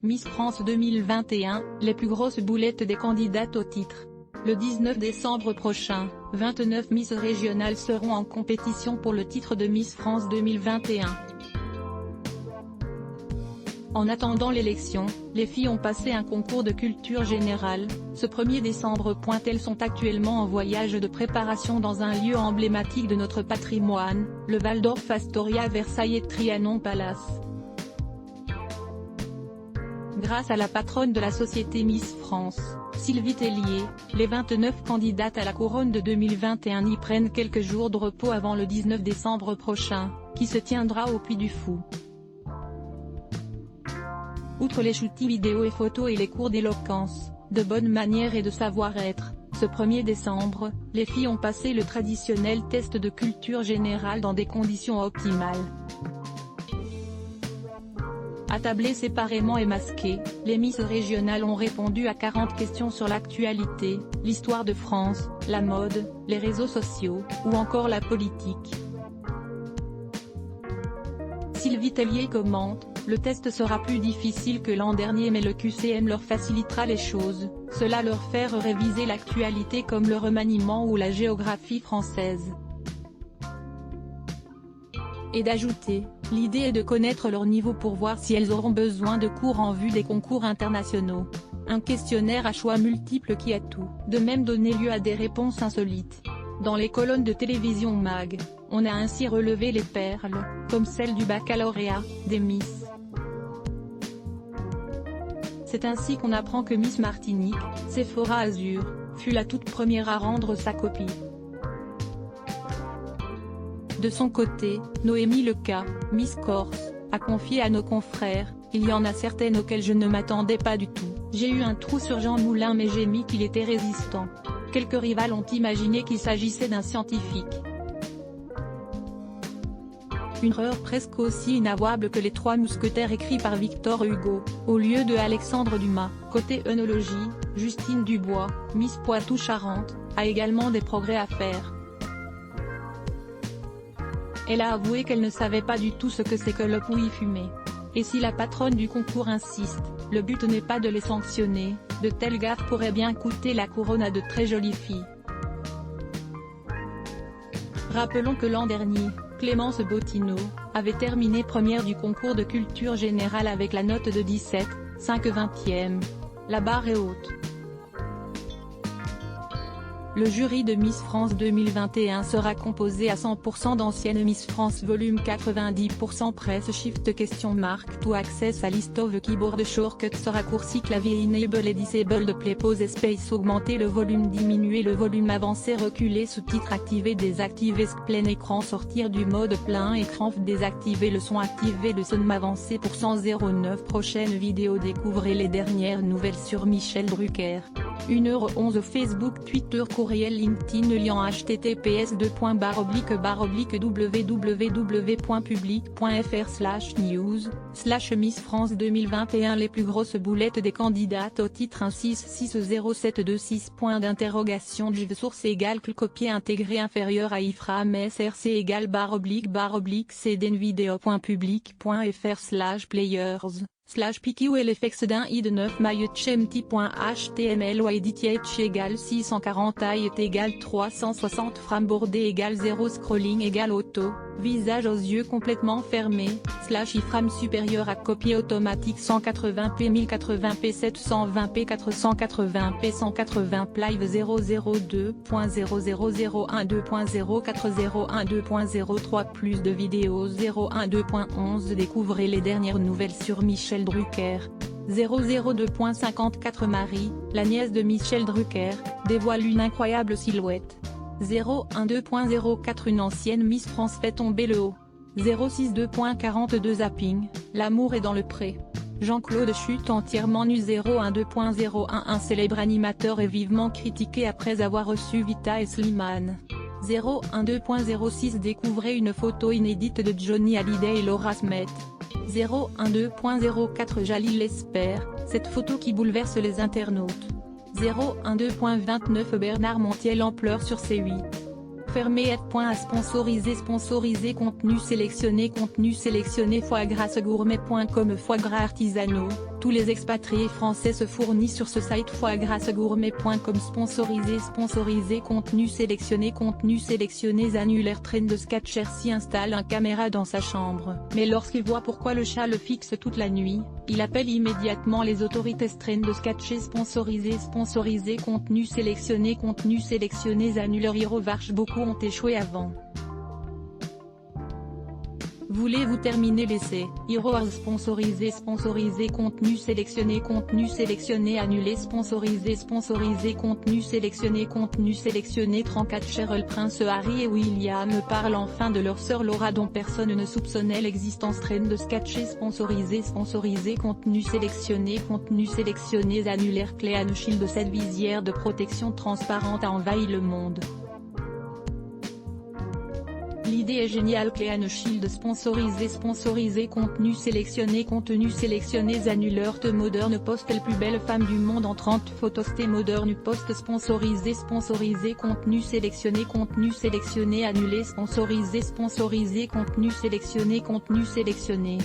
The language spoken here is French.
Miss France 2021, les plus grosses boulettes des candidates au titre. Le 19 décembre prochain, 29 Miss régionales seront en compétition pour le titre de Miss France 2021. En attendant l'élection, les filles ont passé un concours de culture générale, ce 1er décembre. Elles sont actuellement en voyage de préparation dans un lieu emblématique de notre patrimoine, le Val d'Orf Astoria Versailles Trianon Palace. Grâce à la patronne de la société Miss France, Sylvie Tellier, les 29 candidates à la couronne de 2021 y prennent quelques jours de repos avant le 19 décembre prochain, qui se tiendra au Puy du Fou. Outre les shootings vidéo et photos et les cours d'éloquence, de bonne manière et de savoir-être, ce 1er décembre, les filles ont passé le traditionnel test de culture générale dans des conditions optimales. Attablées séparément et masquées, les Miss régionales ont répondu à 40 questions sur l'actualité, l'histoire de France, la mode, les réseaux sociaux, ou encore la politique. Sylvie Tellier commente: le test sera plus difficile que l'an dernier mais le QCM leur facilitera les choses, cela leur fait réviser l'actualité comme le remaniement ou la géographie française. Et d'ajouter, l'idée est de connaître leur niveau pour voir si elles auront besoin de cours en vue des concours internationaux. Un questionnaire à choix multiples qui a tout de même donné lieu à des réponses insolites. Dans les colonnes de télévision Mag, on a ainsi relevé les perles, comme celle du baccalauréat, des Miss. C'est ainsi qu'on apprend que Miss Martinique, Sephora Azur, fut la toute première à rendre sa copie. De son côté, Noémie Leca, Miss Corse, a confié à nos confrères: il y en a certaines auxquelles je ne m'attendais pas du tout. J'ai eu un trou sur Jean Moulin mais j'ai mis qu'il était résistant. Quelques rivales ont imaginé qu'il s'agissait d'un scientifique. Une erreur presque aussi inavouable que les Trois Mousquetaires écrits par Victor Hugo, au lieu de Alexandre Dumas. Côté œnologie, Justine Dubois, Miss Poitou-Charentes, a également des progrès à faire. Elle a avoué qu'elle ne savait pas du tout ce que c'est que le pouilly fumé. Et si la patronne du concours insiste, le but n'est pas de les sanctionner, de telles gaffes pourraient bien coûter la couronne à de très jolies filles. Rappelons que l'an dernier, Clémence Bottineau avait terminé première du concours de culture générale avec la note de 17,5/20e. La barre est haute. Le jury de Miss France 2021 sera composé à 100% d'anciennes Miss France volume 90% presse shift question mark to access à list of keyboard shortcuts raccourci clavier enable et disable play pause space augmenter le volume diminuer le volume avancer reculer sous-titres activer désactiver plein écran sortir du mode plein écran désactiver le son activer le son avancer pour 109 prochaine vidéo découvrez les dernières nouvelles sur Michel Drucker. 1h11 Facebook Twitter courriel LinkedIn lien https://www.public.fr/news/Miss France 2021 Les plus grosses boulettes des candidates au titre 1660726 point d'interrogation source égale copier intégré inférieur à iframe src égale /cdenvideo.public.fr/players/PQLFX d'un id 9 myutchempty.html ou edith égale 640 height égale 360 frame-bordé égale 0 scrolling égale auto, visage aux yeux complètement fermés, /iframe supérieur à copier automatique 180p 1080p 720p 480p 180 live 002.00012.04012.03 plus de vidéos 012.11 découvrez les dernières nouvelles sur Michel Drucker. 002.54 Marie, la nièce de Michel Drucker, dévoile une incroyable silhouette. 012.04 Une ancienne Miss France fait tomber le haut. 062.42 Zapping, l'amour est dans le pré. Jean-Claude chute entièrement nu. 012.01 Un célèbre animateur est vivement critiqué après avoir reçu Vita et Slimane. 012.06 Découvrez une photo inédite de Johnny Hallyday et Laura Smet. 012.04 Jalil espère, cette photo qui bouleverse les internautes. 012.29 Bernard Montiel en pleurs sur C8. Fermé F. Sponsorisé contenu sélectionné foie gras gourmet.com foie gras artisanaux, Tous les expatriés français se fournissent sur ce site foiegrassegourmet.com. Sponsorisé contenu sélectionné annulaire. Trend de Sketcher s'y installe une caméra dans sa chambre. Mais lorsqu'il voit pourquoi le chat le fixe toute la nuit, il appelle immédiatement les autorités. Trend de Sketcher sponsorisé contenu sélectionné annulaire. Revanche, beaucoup ont échoué avant. Voulez-vous terminer l'essai? Heroes sponsorisé contenu sélectionné annulé. Sponsorisé contenu sélectionné 34. Cheryl, Prince Harry et William parlent enfin de leur sœur Laura dont personne ne soupçonnait l'existence. Trend de Sketcher sponsorisé contenu sélectionné annulaire. Clean Shield, cette visière de protection transparente a envahi le monde. L'idée est géniale. Clean Shield sponsorisé contenu sélectionné annulaire. The Modern Post, la plus belle femme du monde en 30 photos. The Modern Post sponsorisé contenu sélectionné annulé. Sponsorisé contenu sélectionné.